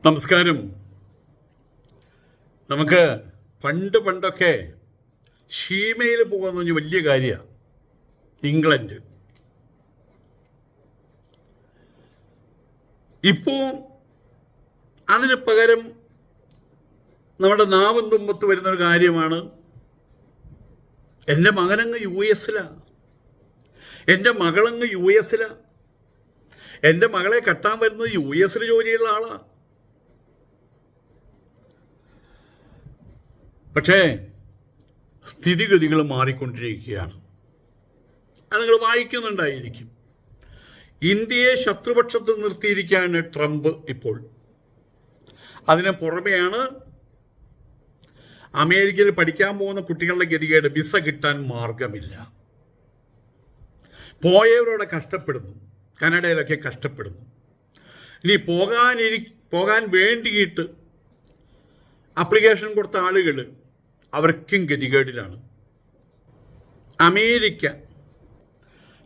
നമസ്കാരം. നമുക്ക് പണ്ടൊക്കെ ഷീമയിൽ പോകുന്ന വലിയ കാര്യമാണ്. ഇംഗ്ലണ്ട് ഇപ്പോൾ അതിന് പകരം നമ്മുടെ നാവും തുമ്പത്ത് വരുന്നൊരു കാര്യമാണ്. എൻ്റെ മകനങ്ങ് US-ലാണ്, എൻ്റെ മകളങ്ങ് US-ലാണ്, എൻ്റെ മകളെ കെട്ടാൻ വരുന്നത് US-ൽ ജോലിയുള്ള ആളാണ്. പക്ഷേ സ്ഥിതിഗതികൾ മാറിക്കൊണ്ടിരിക്കുകയാണ്. അത് നിങ്ങൾ വായിക്കുന്നുണ്ടായിരിക്കും. ഇന്ത്യയെ ശത്രുപക്ഷത്ത് നിർത്തിയിരിക്കുകയാണ് ട്രംപ് ഇപ്പോൾ. അതിന് പുറമെയാണ് അമേരിക്കയിൽ പഠിക്കാൻ പോകുന്ന കുട്ടികളുടെ ഗതികേട്. വിസ കിട്ടാൻ മാർഗമില്ല. പോയവരോടെ കഷ്ടപ്പെടുന്നു, കാനഡയിലൊക്കെ കഷ്ടപ്പെടുന്നു. ഇനി പോകാൻ വേണ്ടിയിട്ട് അപ്ലിക്കേഷൻ കൊടുത്ത ആളുകൾ അവർക്കും ഗതികേടിലാണ്. അമേരിക്ക,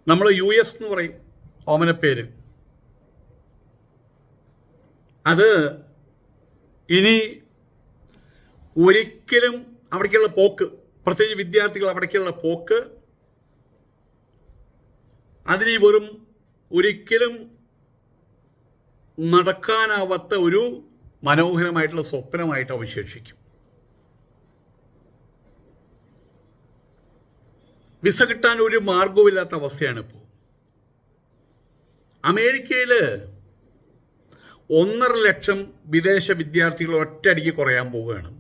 നമ്മൾ US എന്ന് പറയും ഓമനപ്പേര്, അത് ഇനി ഒരിക്കലും അവിടേക്കുള്ള പോക്ക്, പ്രത്യേകിച്ച് വിദ്യാർത്ഥികൾ അവിടേക്കുള്ള പോക്ക്, അതിന് വെറും ഒരിക്കലും നടക്കാനാവാത്ത ഒരു മനോഹരമായിട്ടുള്ള സ്വപ്നമായിട്ട് അവശേഷിക്കും. വിസ കിട്ടാൻ ഒരു മാർഗവുമില്ലാത്ത അവസ്ഥയാണ് ഇപ്പോൾ. അമേരിക്കയിൽ 1.5 ലക്ഷം വിദേശ വിദ്യാർത്ഥികൾ ഒറ്റയടിക്ക് കുറയാൻ പോവുകയാണ്.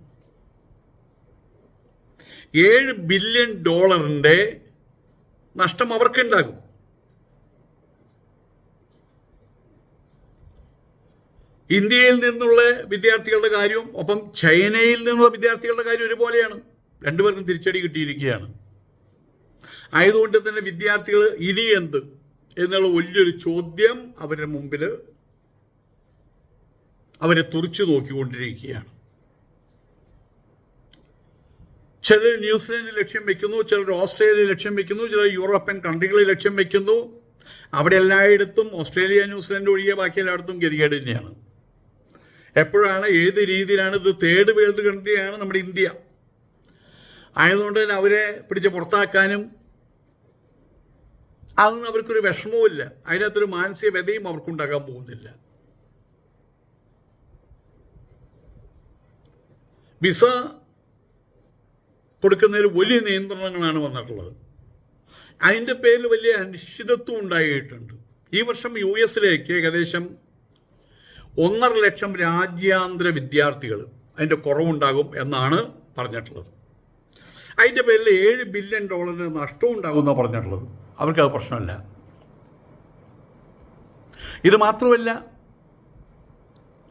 $7 ബില്യൺ നഷ്ടം അവർക്കുണ്ടാകും. ഇന്ത്യയിൽ നിന്നുള്ള വിദ്യാർത്ഥികളുടെ കാര്യവും ഒപ്പം ചൈനയിൽ നിന്നുള്ള വിദ്യാർത്ഥികളുടെ കാര്യം ഒരുപോലെയാണ്. രണ്ടുപേർക്കും തിരിച്ചടി കിട്ടിയിരിക്കുകയാണ്. ആയതുകൊണ്ട് തന്നെ വിദ്യാർത്ഥികൾ ഇനി എന്ത് എന്നുള്ള വലിയൊരു ചോദ്യം അവരുടെ മുമ്പിൽ അവരെ തുറിച്ചു നോക്കിക്കൊണ്ടിരിക്കുകയാണ്. ചിലർ ന്യൂസിലൻഡ് ലക്ഷ്യം വയ്ക്കുന്നു, ചിലർ ഓസ്ട്രേലിയ ലക്ഷ്യം വയ്ക്കുന്നു, ചിലർ യൂറോപ്യൻ കൺട്രികളെ ലക്ഷ്യം വയ്ക്കുന്നു. അവിടെ എല്ലായിടത്തും ഓസ്ട്രേലിയ, ന്യൂസിലൻഡ് ഒഴികെ ബാക്കി എല്ലായിടത്തും ഗതികേട് തന്നെയാണ്. എപ്പോഴാണ്, ഏത് രീതിയിലാണ്, ഇത് തേർഡ് വേൾഡ് കൺട്രിയാണ് നമ്മുടെ ഇന്ത്യ. ആയതുകൊണ്ട് തന്നെ അവരെ പിടിച്ച് പുറത്താക്കാനും അതൊന്നും അവർക്കൊരു വിഷമവുമില്ല. അതിനകത്തൊരു മാനസിക വ്യതയും അവർക്കുണ്ടാകാൻ പോകുന്നില്ല. വിസ കൊടുക്കുന്നതിൽ വലിയ നിയന്ത്രണങ്ങളാണ് വന്നിട്ടുള്ളത്. അതിൻ്റെ പേരിൽ വലിയ അനിശ്ചിതത്വം ഉണ്ടായിട്ടുണ്ട്. ഈ വർഷം US-ലേക്ക് ഏകദേശം 1.5 ലക്ഷം രാജ്യാന്തര വിദ്യാർത്ഥികൾ അതിൻ്റെ കുറവുണ്ടാകും എന്നാണ് പറഞ്ഞിട്ടുള്ളത്. അതിൻ്റെ പേരിൽ $7 ബില്യൺ നഷ്ടവും ഉണ്ടാകുമെന്നാണ് പറഞ്ഞിട്ടുള്ളത്. അവർക്കത് പ്രശ്നമല്ല. ഇത് മാത്രമല്ല,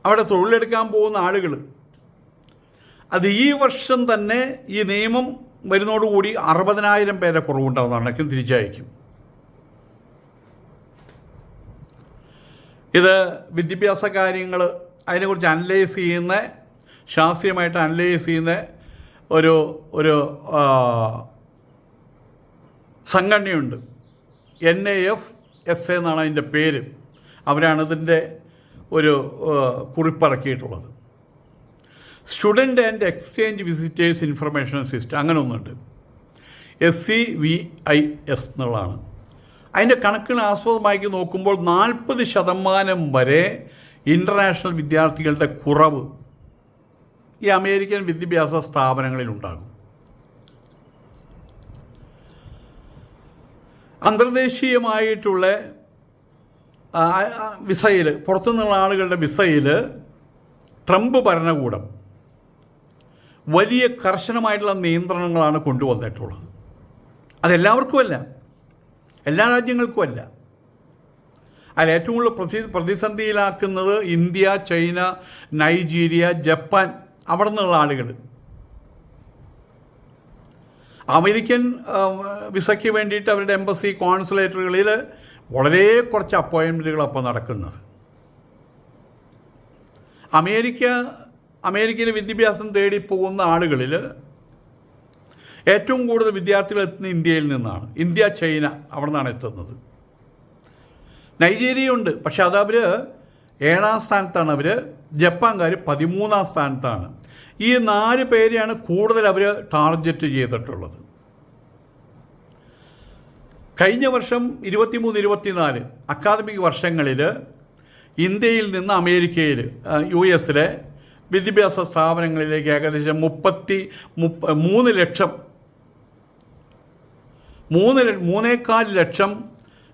അവിടെ തൊഴിലെടുക്കാൻ പോകുന്ന ആളുകൾ അത് ഈ വർഷം തന്നെ ഈ നിയമം വരുന്നതോടുകൂടി 60,000 പേരെ കുറവുണ്ടാകുന്നതാണ് തിരിച്ചയക്കും. ഇത് വിദ്യാഭ്യാസ കാര്യങ്ങൾ അതിനെക്കുറിച്ച് അനലൈസ് ചെയ്യുന്ന, ശാസ്ത്രീയമായിട്ട് അനലൈസ് ചെയ്യുന്ന ഒരു സംഘടനയുണ്ട്. NAFSA എന്നാണ് അതിൻ്റെ പേര്. അവരാണ് ഇതിൻ്റെ ഒരു കുറിപ്പിറക്കിയിട്ടുള്ളത്. Student and exchange visitors information system, അങ്ങനെ ഒന്നുണ്ട്. SCVIS എന്നുള്ളതാണ്. അതിൻ്റെ കണക്കുകൾ ആസ്പദമാക്കി നോക്കുമ്പോൾ 40% വരെ ഇൻ്റർനാഷണൽ വിദ്യാർത്ഥികളുടെ കുറവ് ഈ അമേരിക്കൻ വിദ്യാഭ്യാസ സ്ഥാപനങ്ങളിലുണ്ടാകും. അന്തർദേശീയമായിട്ടുള്ള വിസയിൽ, പുറത്തുനിന്നുള്ള ആളുകളുടെ വിസയിൽ ട്രംപ് ഭരണകൂടം വലിയ കർശനമായിട്ടുള്ള നിയന്ത്രണങ്ങളാണ് കൊണ്ടുവന്നിട്ടുള്ളത്. അതെല്ലാവർക്കുമല്ല, എല്ലാ രാജ്യങ്ങൾക്കുമല്ല. അതിൽ ഏറ്റവും കൂടുതൽ പ്രതിസന്ധിയിലാക്കുന്നത് ഇന്ത്യ, ചൈന, നൈജീരിയ, ജപ്പാൻ, അവിടെ നിന്നുള്ള ആളുകൾ. അമേരിക്കൻ വിസയ്ക്ക് വേണ്ടിയിട്ട് അവരുടെ എംബസി, കോൺസുലേറ്ററുകളിൽ വളരെ കുറച്ച് അപ്പോയിൻമെൻറ്റുകൾ അപ്പോൾ നടക്കുന്നത്. അമേരിക്കയിൽ വിദ്യാഭ്യാസം തേടി പോകുന്ന ആളുകളിൽ ഏറ്റവും കൂടുതൽ വിദ്യാർത്ഥികൾ എത്തുന്നത് ഇന്ത്യയിൽ നിന്നാണ്. ഇന്ത്യ, ചൈന, അവിടെ നിന്നാണ് എത്തുന്നത്. നൈജീരിയ ഉണ്ട്, പക്ഷെ അതവർ 7ാം സ്ഥാനത്താണ് അവർ. ജപ്പാൻകാർ 13ാം സ്ഥാനത്താണ്. ഈ 4 പേരെയാണ് കൂടുതൽ അവർ ടാർഗറ്റ് ചെയ്തിട്ടുള്ളത്. കഴിഞ്ഞ വർഷം 23-24 അക്കാദമിക് വർഷങ്ങളിൽ ഇന്ത്യയിൽ നിന്ന് അമേരിക്കയിൽ US വിദ്യാഭ്യാസ സ്ഥാപനങ്ങളിലേക്ക് ഏകദേശം 3 ലക്ഷം 3.4 ലക്ഷം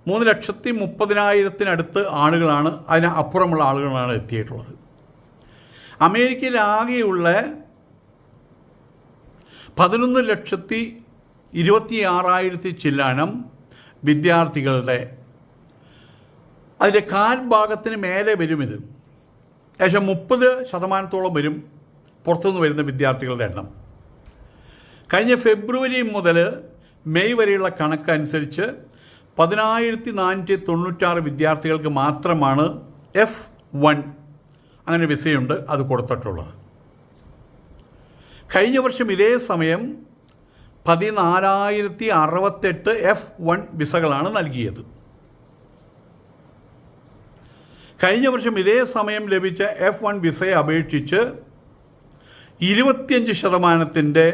3,30,000 ആളുകളാണ്, അതിന് അപ്പുറമുള്ള ആളുകളാണ് എത്തിയിട്ടുള്ളത്. അമേരിക്കയിൽ ആകെയുള്ള 11,26,000 ചില്ലാനം വിദ്യാർത്ഥികളുടെ അതിൻ്റെ കാൽഭാഗത്തിന് മേലെ വരും. ഇത് ഏകദേശം 30% വരും പുറത്തുനിന്ന് വരുന്ന വിദ്യാർത്ഥികളുടെ എണ്ണം. കഴിഞ്ഞ ഫെബ്രുവരി മുതൽ മെയ് വരെയുള്ള കണക്കനുസരിച്ച് 10,496 വിദ്യാർത്ഥികൾക്ക് മാത്രമാണ് F1 അങ്ങനെ വിസയുണ്ട് അത് കൊടുത്തിട്ടുള്ളത്. കഴിഞ്ഞ വർഷം ഇതേ സമയം 14,068 F1 വിസകളാണ് നൽകിയത്. കഴിഞ്ഞ വർഷം ഇതേ സമയം ലഭിച്ച F1 വിസയെ അപേക്ഷിച്ച് 25%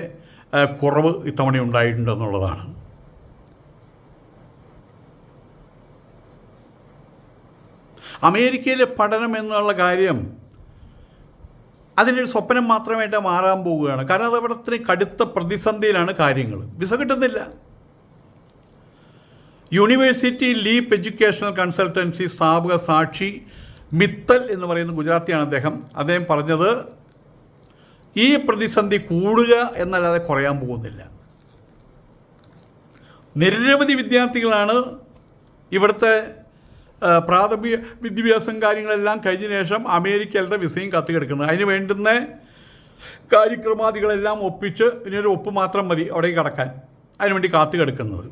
കുറവ് ഇത്തവണ ഉണ്ടായിട്ടുണ്ടെന്നുള്ളതാണ്. അമേരിക്കയിലെ പഠനം എന്നുള്ള കാര്യം അതിനൊരു സ്വപ്നം മാത്രമായിട്ട് മാറാൻ പോവുകയാണ്. കാരണം അത് അവിടുത്തെ കടുത്ത പ്രതിസന്ധിയിലാണ് കാര്യങ്ങൾ. വിസ കിട്ടുന്നില്ല. യൂണിവേഴ്സിറ്റി ലീപ്പ് എഡ്യൂക്കേഷണൽ കൺസൾട്ടൻസി സ്ഥാപക സാക്ഷി മിത്തൽ എന്ന് പറയുന്ന ഗുജറാത്തിയാണ് അദ്ദേഹം പറഞ്ഞത്, ഈ പ്രതിസന്ധി കൂടുക എന്നല്ലാതെ കുറയാൻ പോകുന്നില്ല. നിരവധി വിദ്യാർത്ഥികളാണ് ഇവിടുത്തെ പ്രാഥമിക വിദ്യാഭ്യാസം കാര്യങ്ങളെല്ലാം കഴിഞ്ഞ ശേഷം അമേരിക്കയിലത്തെ വിസയും കാത്തുകിടക്കുന്നത്. അതിന് വേണ്ടുന്ന കാര്യക്രമാദികളെല്ലാം ഒപ്പിച്ച് ഇനിയൊരു ഒപ്പ് മാത്രം മതി അവിടേക്ക് കടക്കാൻ, അതിനുവേണ്ടി കാത്തുകിടക്കുന്നത്.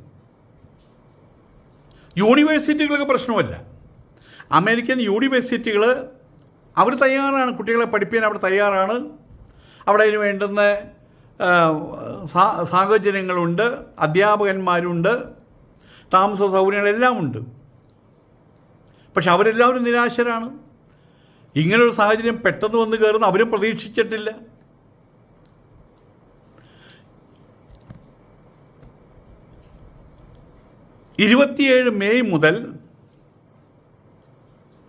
യൂണിവേഴ്സിറ്റികൾക്ക് പ്രശ്നമല്ല. അമേരിക്കൻ യൂണിവേഴ്സിറ്റികൾ അവർ തയ്യാറാണ്, കുട്ടികളെ പഠിപ്പിക്കാൻ അവർ തയ്യാറാണ്. അവിടെ അതിന് വേണ്ടുന്ന സാഹചര്യങ്ങളുണ്ട്, അധ്യാപകന്മാരുണ്ട്, താമസ സൗകര്യങ്ങളെല്ലാം ഉണ്ട്. പക്ഷെ അവരെല്ലാവരും നിരാശരാണ്. ഇങ്ങനൊരു സാഹചര്യം പെട്ടെന്ന് വന്ന് കയറുന്ന അവരും പ്രതീക്ഷിച്ചിട്ടില്ല. മെയ് മുതൽ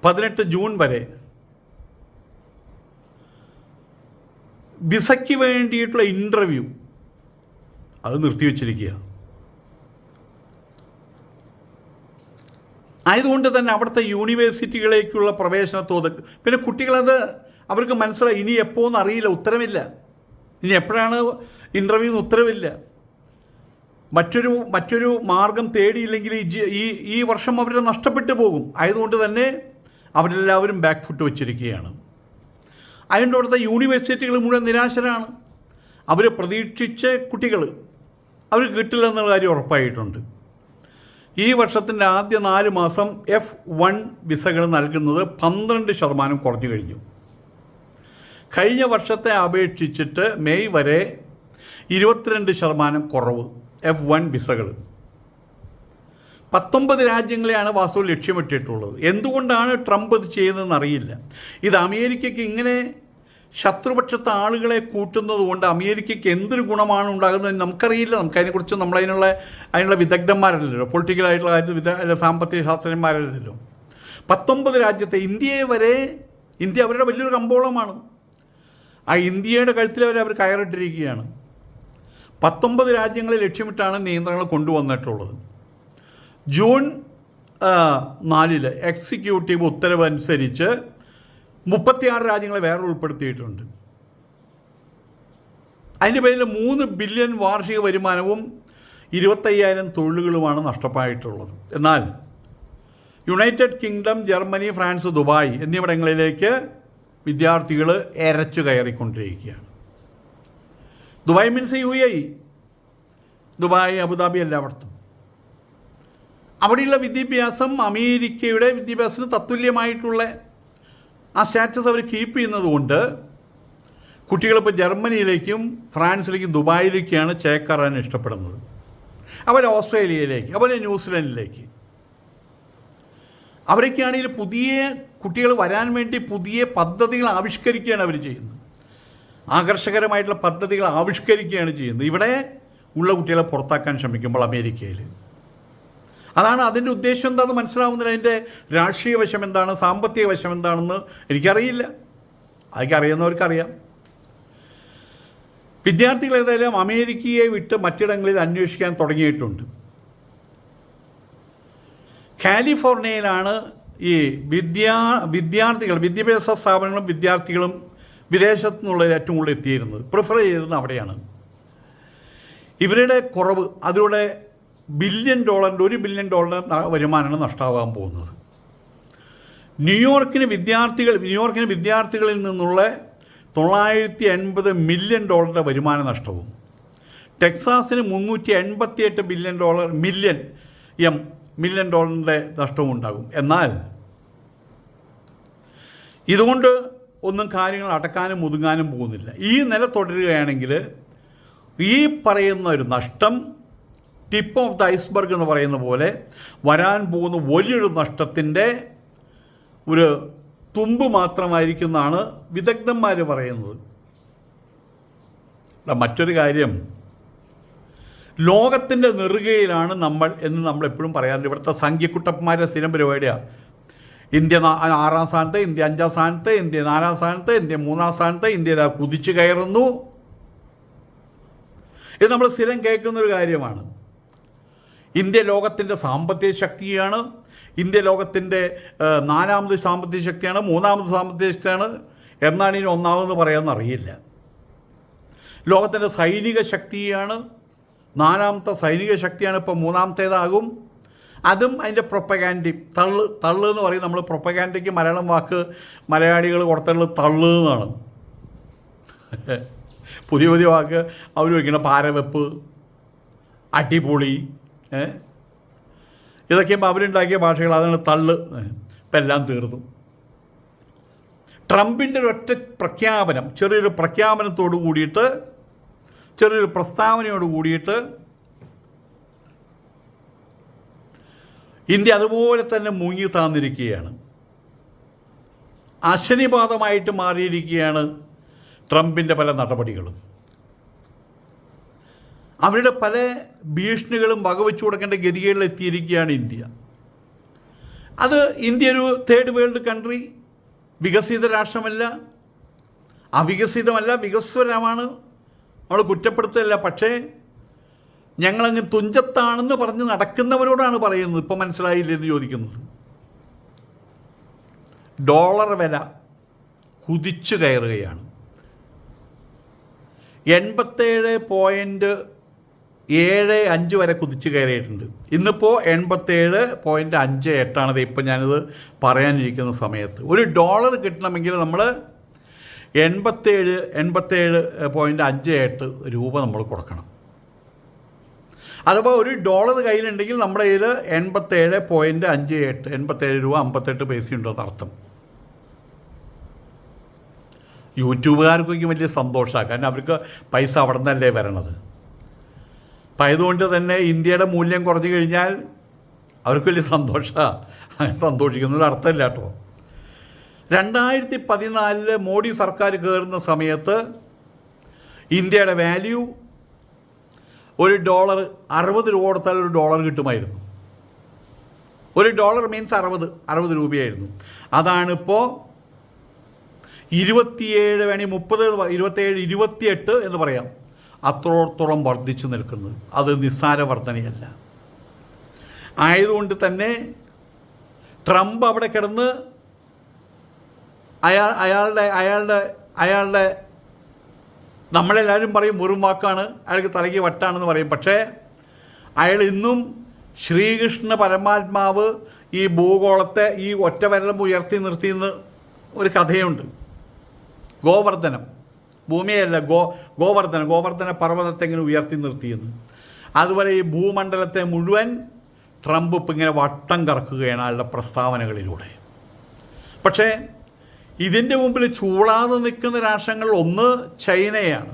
18 ജൂൺ വരെ വിസയ്ക്ക് വേണ്ടിയിട്ടുള്ള ഇൻ്റർവ്യൂ അത് നിർത്തിവെച്ചിരിക്കുക. ആയതുകൊണ്ട് തന്നെ അവിടുത്തെ യൂണിവേഴ്സിറ്റികളിലേക്കുള്ള പ്രവേശനത്തോത് പിന്നെ കുട്ടികളത് അവർക്ക് മനസ്സിലായി, ഇനി എപ്പോഴെന്ന് അറിയില്ല, ഉത്തരവില്ല. ഇനി എപ്പോഴാണ് ഇൻ്റർവ്യൂ എന്ന് ഉത്തരവില്ല. മറ്റൊരു മാർഗം തേടിയില്ലെങ്കിൽ ഈ വർഷം അവർ നഷ്ടപ്പെട്ടു പോകും. ആയതുകൊണ്ട് തന്നെ അവരെല്ലാവരും ബാക്ക് ഫുട്ട് വെച്ചിരിക്കുകയാണ്. അതുകൊണ്ട് അവിടുത്തെ യൂണിവേഴ്സിറ്റികൾ മുഴുവൻ നിരാശരാണ്. അവർ പ്രതീക്ഷിച്ച കുട്ടികൾ അവർ കിട്ടില്ല എന്നുള്ള കാര്യം ഉറപ്പായിട്ടുണ്ട്. ഈ വർഷത്തിൻ്റെ ആദ്യ 4 മാസം F1 വിസകൾ നൽകുന്നത് 12% കുറഞ്ഞു കഴിഞ്ഞു. കഴിഞ്ഞ വർഷത്തെ അപേക്ഷിച്ചിട്ട് മെയ് വരെ 22% കുറവ് F1 വിസകൾ. 19 രാജ്യങ്ങളെയാണ് വാസ്തവം ലക്ഷ്യമിട്ടിട്ടുള്ളത്. എന്തുകൊണ്ടാണ് ട്രംപ് ഇത് ചെയ്യുന്നതെന്ന് അറിയില്ല. ഇത് അമേരിക്കയ്ക്ക് ഇങ്ങനെ ശത്രുപക്ഷത്തെ ആളുകളെ കൂട്ടുന്നത് കൊണ്ട് അമേരിക്കയ്ക്ക് എന്തൊരു ഗുണമാണ് ഉണ്ടാകുന്നത് നമുക്കറിയില്ല. നമുക്കതിനെക്കുറിച്ച് അതിനുള്ള വിദഗ്ധന്മാരല്ലല്ലോ, പൊളിറ്റിക്കലായിട്ടുള്ള കാര്യത്തിൽ സാമ്പത്തിക ശാസ്ത്രജ്ഞന്മാരല്ലല്ലോ. 19 രാജ്യത്തെ ഇന്ത്യ അവരുടെ വലിയൊരു കമ്പോളമാണ്. ആ ഇന്ത്യയുടെ കഴുത്തിൽ അവർ കയറിട്ടിരിക്കുകയാണ്. 19 രാജ്യങ്ങളെ ലക്ഷ്യമിട്ടാണ് നിയന്ത്രണങ്ങൾ കൊണ്ടുവന്നിട്ടുള്ളത്. ജൂൺ 4 എക്സിക്യൂട്ടീവ് ഉത്തരവ് അനുസരിച്ച് 36 രാജ്യങ്ങളെ വേറെ ഉൾപ്പെടുത്തിയിട്ടുണ്ട്. അതിൻ്റെ പേരിൽ 3 ബില്യൺ വാർഷിക വരുമാനവും 25,000 തൊഴിലുകളുമാണ് നഷ്ടമായിട്ടുള്ളത്. എന്നാൽ United Kingdom, Germany, France, Dubai എന്നിവിടങ്ങളിലേക്ക് വിദ്യാർത്ഥികൾ എരച്ചു കയറിക്കൊണ്ടിരിക്കുകയാണ്. Dubai means UAE, Dubai, Abu Dhabi എല്ലായിടത്തും. അവിടെയുള്ള വിദ്യാഭ്യാസം അമേരിക്കയുടെ വിദ്യാഭ്യാസത്തിന് തത്തുല്യമായിട്ടുള്ള ആ സ്റ്റാറ്റസ് അവർ കീപ്പ് ചെയ്യുന്നതുകൊണ്ട് കുട്ടികളിപ്പോൾ ജർമ്മനിയിലേക്കും ഫ്രാൻസിലേക്കും ദുബായിലേക്കാണ് ചേക്കേറാൻ ഇഷ്ടപ്പെടുന്നത്. അവർ ഓസ്ട്രേലിയയിലേക്ക്, അവർ ന്യൂസിലൻഡിലേക്ക്. അവരൊക്കെയാണെങ്കിൽ പുതിയ കുട്ടികൾ വരാൻ വേണ്ടി പുതിയ പദ്ധതികൾ ആവിഷ്കരിക്കുകയാണ് അവർ ചെയ്യുന്നത്. ആകർഷകരമായിട്ടുള്ള പദ്ധതികൾ ആവിഷ്കരിക്കുകയാണ് ചെയ്യുന്നത്. ഇവിടെ ഉള്ള കുട്ടികളെ പുറത്താക്കാൻ ശ്രമിക്കുമ്പോൾ അമേരിക്കയിൽ അതാണ് അതിൻ്റെ ഉദ്ദേശം. എന്താണെന്ന് മനസ്സിലാവുന്നില്ല. അതിൻ്റെ രാഷ്ട്രീയ വശം എന്താണ്, സാമ്പത്തിക വശം എന്താണെന്ന് എനിക്കറിയില്ല. അതൊക്കെ അറിയുന്നവർക്കറിയാം. വിദ്യാർത്ഥികൾ ഏതായാലും അമേരിക്കയെ വിട്ട് മറ്റിടങ്ങളിൽ അന്വേഷിക്കാൻ തുടങ്ങിയിട്ടുണ്ട്. കാലിഫോർണിയയിലാണ് ഈ വിദ്യാർത്ഥികൾ, വിദ്യാഭ്യാസ സ്ഥാപനങ്ങളും വിദ്യാർത്ഥികളും വിദേശത്തു നിന്നുള്ളവർ ഏറ്റവും കൂടുതൽ എത്തിയിരുന്നത്, പ്രിഫർ ചെയ്തിരുന്നത് അവിടെയാണ്. ഇവരുടെ കുറവ്, അതിലൂടെ $1 ബില്യൺ വരുമാനമാണ് നഷ്ടമാകാൻ പോകുന്നത്. ന്യൂയോർക്കിന് വിദ്യാർത്ഥികളിൽ നിന്നുള്ള $980 മില്യൺ വരുമാന നഷ്ടവും, ടെക്സാസിന് $388 മില്യൺ നഷ്ടവും ഉണ്ടാകും. എന്നാൽ ഇതുകൊണ്ട് ഒന്നും കാര്യങ്ങൾ അടക്കാനും ഒതുങ്ങാനും പോകുന്നില്ല. ഈ നില തുടരുകയാണെങ്കിൽ ഈ പറയുന്ന ഒരു നഷ്ടം ടിപ്പ് ഓഫ് ദ ഐസ്ബർഗ് എന്ന് പറയുന്ന പോലെ വരാൻ പോകുന്ന വലിയൊരു നഷ്ടത്തിൻ്റെ ഒരു തുമ്പ് മാത്രമായിരിക്കുമെന്നാണ് വിദഗ്ധന്മാർ പറയുന്നത്. മറ്റൊരു കാര്യം, ലോകത്തിൻ്റെ നെറുകയിലാണ് നമ്മൾ എന്ന് നമ്മളെപ്പോഴും പറയാറുണ്ട്. ഇവിടുത്തെ സംഖ്യക്കുട്ടന്മാരെ സ്ഥിരം പരിപാടിയാണ്. ഇന്ത്യ 6-ാം സ്ഥാനത്ത്, ഇന്ത്യ 5-ാം സ്ഥാനത്ത്, ഇന്ത്യ 4-ാം സ്ഥാനത്ത്, ഇന്ത്യ 3-ാം സ്ഥാനത്ത്, ഇന്ത്യ കുതിച്ചു കയറുന്നു. ഇത് നമ്മൾ സ്ഥിരം കേൾക്കുന്നൊരു കാര്യമാണ്. ഇന്ത്യ ലോകത്തിൻ്റെ സാമ്പത്തിക ശക്തിയാണ്, ഇന്ത്യ ലോകത്തിൻ്റെ 4ാമത് സാമ്പത്തിക ശക്തിയാണ്, 3ാമത് സാമ്പത്തിക ശക്തിയാണ്. എന്നാണ് ഇനി 1ാമതെന്ന് പറയാമെന്ന് അറിയില്ല. ലോകത്തിൻ്റെ സൈനിക ശക്തിയാണ്, 4ാമത്തെ സൈനിക ശക്തിയാണ്, ഇപ്പോൾ 3ാമത്തേതാകും. അതും അതിൻ്റെ പ്രൊപ്പഗാൻഡി, തള്ള് എന്ന് പറയും നമ്മൾ. പ്രൊപ്പഗാൻഡയ്ക്ക് മലയാളം വാക്ക് മലയാളികൾ കൊടുത്തുള്ളത് തള്ള് എന്നാണ്. പുതിയ വാക്ക് അവർ വയ്ക്കണം, പാരവെപ്പ്, അടിപൊളി, ഇതൊക്കെ അവരുണ്ടാക്കിയ ഭാഷകൾ, അതാണ് തള്ള്. ഇപ്പം എല്ലാം തീർന്നു. ട്രംപിൻ്റെ ഒരൊറ്റ പ്രഖ്യാപനം, ചെറിയൊരു പ്രഖ്യാപനത്തോട് കൂടിയിട്ട്, ചെറിയൊരു പ്രസ്താവനയോട് കൂടിയിട്ട് ഇന്ത്യ അതുപോലെ തന്നെ മുങ്ങി താന്നിരിക്കുകയാണ്. അശനിപാതമായിട്ട് മാറിയിരിക്കുകയാണ് ട്രംപിൻ്റെ പല നടപടികളും. അവരുടെ പല ഭീഷണികളും വകവെച്ചു കൊടുക്കേണ്ട ഗതികളിൽ എത്തിയിരിക്കുകയാണ് ഇന്ത്യ. അത് ഇന്ത്യ ഒരു തേർഡ് വേൾഡ് കൺട്രി, വികസിത രാഷ്ട്രമല്ല, അവികസിതമല്ല, വികസ്വരമാണ്. നമ്മൾ കുറ്റപ്പെടുത്തില്ല. പക്ഷേ ഞങ്ങളങ്ങ് തുഞ്ചത്താണെന്ന് പറഞ്ഞ് നടക്കുന്നവരോടാണ് പറയുന്നത്. ഇപ്പം മനസ്സിലായില്ലേ എന്ന് ചോദിക്കുന്നത്. ഡോളർ വില കുതിച്ചു കയറുകയാണ്. 87.75 വരെ കുതിച്ചു കയറിയിട്ടുണ്ട്. ഇന്നിപ്പോൾ 87.58 ഇപ്പം ഞാനിത് പറയാനിരിക്കുന്ന സമയത്ത്. ഒരു ഡോളർ കിട്ടണമെങ്കിൽ നമ്മൾ 87.58 രൂപ നമ്മൾ കൊടുക്കണം. അഥവാ ഒരു ഡോളർ കയ്യിലുണ്ടെങ്കിൽ നമ്മുടെ കയ്യിൽ 87.58, 87 രൂപ 58 പൈസ ഉണ്ടെന്ന് അർത്ഥം. യൂട്യൂബുകാർക്കൊക്കെ വലിയ സന്തോഷമാണ്. കാരണം അവർക്ക് പൈസ അവിടെ നിന്നല്ലേ വരണത്. അപ്പം അതുകൊണ്ട് തന്നെ ഇന്ത്യയുടെ മൂല്യം കുറഞ്ഞു കഴിഞ്ഞാൽ അവർക്ക് വലിയ സന്തോഷമാണ്. സന്തോഷിക്കുന്നൊരു അർത്ഥമില്ല കേട്ടോ. 2014 മോഡി സർക്കാർ കയറുന്ന സമയത്ത് ഇന്ത്യയുടെ വാല്യൂ ഒരു ഡോളർ 60 രൂപ കൊടുത്താൽ ഒരു ഡോളർ കിട്ടുമായിരുന്നു. ഒരു ഡോളർ മീൻസ് 60 രൂപയായിരുന്നു. അതാണിപ്പോൾ 27 വേണമെങ്കിൽ 30, 27, 28 എന്ന് പറയാം. അത്രോളം വർദ്ധിച്ചു നിൽക്കുന്നത്. അത് നിസ്സാര വർധനയല്ല. ആയതുകൊണ്ട് ട്രംപ് അവിടെ കിടന്ന് അയാളുടെ നമ്മളെല്ലാവരും പറയും വെറും വാക്കാണ്, അയാൾക്ക് തലയ്ക്ക് വട്ടാണെന്ന് പറയും. പക്ഷേ അയാൾ ഇന്നും ശ്രീകൃഷ്ണ പരമാത്മാവ് ഈ ഭൂഗോളത്തെ ഈ ഒറ്റ വിരലും ഉയർത്തി നിർത്തിയെന്ന് ഒരു കഥയുണ്ട്. ഗോവർദ്ധനം, ഭൂമിയല്ല, ഗോവർദ്ധന പർവ്വതത്തെ ഇങ്ങനെ ഉയർത്തി നിർത്തിയെന്ന്. അതുപോലെ ഈ ഭൂമണ്ഡലത്തെ മുഴുവൻ ട്രംപ് ഇപ്പം ഇങ്ങനെ വട്ടം കറക്കുകയാണ് അയാളുടെ പ്രസ്താവനകളിലൂടെ. പക്ഷേ ഇതിൻ്റെ മുമ്പിൽ ചൂളാതെ നിൽക്കുന്ന രാഷ്ട്രങ്ങൾ ഒന്ന് ചൈനയാണ്.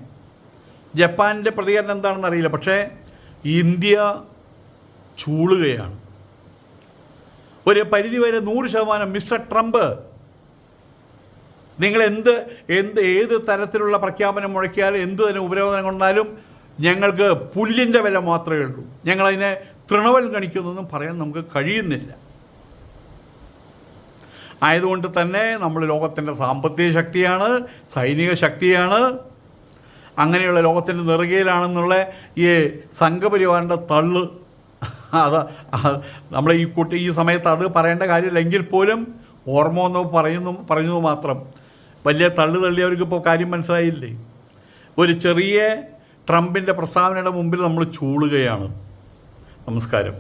ജപ്പാനിൻ്റെ പ്രതികരണം എന്താണെന്ന് അറിയില്ല. പക്ഷേ ഇന്ത്യ ചൂളുകയാണ്. ഒരു പരിധിവരെ 100% മിസ്റ്റർ ട്രംപ്, നിങ്ങൾ ഏത് തരത്തിലുള്ള പ്രഖ്യാപനം മുഴക്കിയാലും എന്ത് തന്നെ ഉപരോധനം കൊണ്ടാലും ഞങ്ങൾക്ക് പുല്ലിൻ്റെ വില മാത്രമേ ഉള്ളൂ, ഞങ്ങളതിനെ തൃണവൽഗണിക്കുന്നൊന്നും പറയാൻ നമുക്ക് കഴിയുന്നില്ല. ആയതുകൊണ്ട് തന്നെ നമ്മൾ ലോകത്തിൻ്റെ സാമ്പത്തിക ശക്തിയാണ്, സൈനിക ശക്തിയാണ്, അങ്ങനെയുള്ള ലോകത്തിൻ്റെ നെറുകയിലാണെന്നുള്ള ഈ സംഘപരിവാറിൻ്റെ തള്ള് അത് നമ്മൾ ഈ സമയത്ത് അത് പറയേണ്ട കാര്യമില്ലെങ്കിൽ പോലും ഓർമ്മ പറയുന്നു മാത്രം. വലിയ തള്ളിയവർക്ക് ഇപ്പോൾ കാര്യം മനസ്സിലായില്ലേ? ഒരു ചെറിയ ട്രംപിൻ്റെ പ്രസ്താവനയുടെ മുമ്പിൽ നമ്മൾ ചൂളുകയാണ്. നമസ്കാരം.